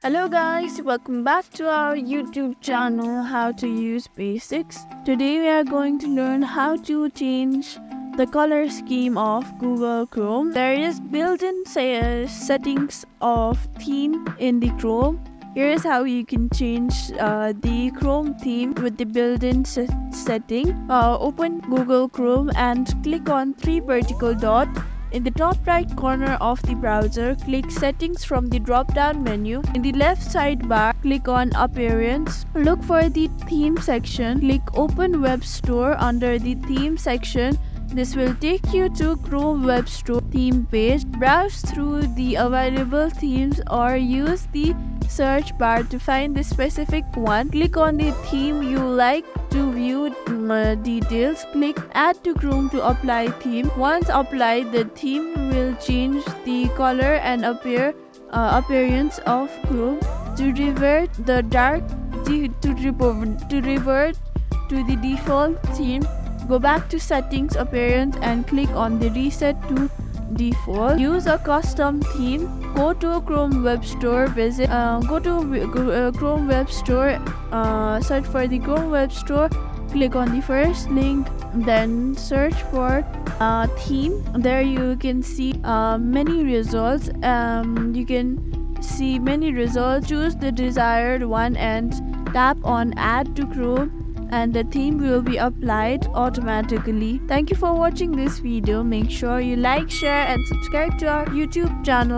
Hello guys, welcome back to our YouTube channel How to Use Basics. Today we are going to learn how to change the color scheme of Google Chrome. There is built-in settings of theme in the Chrome. Here is how you can change the Chrome theme with the built-in setting. Open Google Chrome and click on three vertical dots. In the top right corner of the browser, click Settings from the drop-down menu. In the left sidebar, click on Appearance. Look for the Theme section. Click Open Web Store under the Theme section. This will take you to Chrome Web Store theme page. Browse through the available themes or use the search bar to find the specific one. Click on the theme you like to view details. Click Add to Chrome to apply theme. Once applied, the theme will change the color and appearance of Chrome. To revert to the default theme, go back to Settings, Appearance and click on the Reset to Default. Use a custom theme. Go to Chrome Web Store. Chrome Web Store. Search for the Chrome Web Store. Click on the first link. Then search for theme. There you can see many results. Choose the desired one and tap on Add to Chrome, and the theme will be applied automatically. Thank you for watching this video. Make sure you like, share and subscribe to our YouTube channel.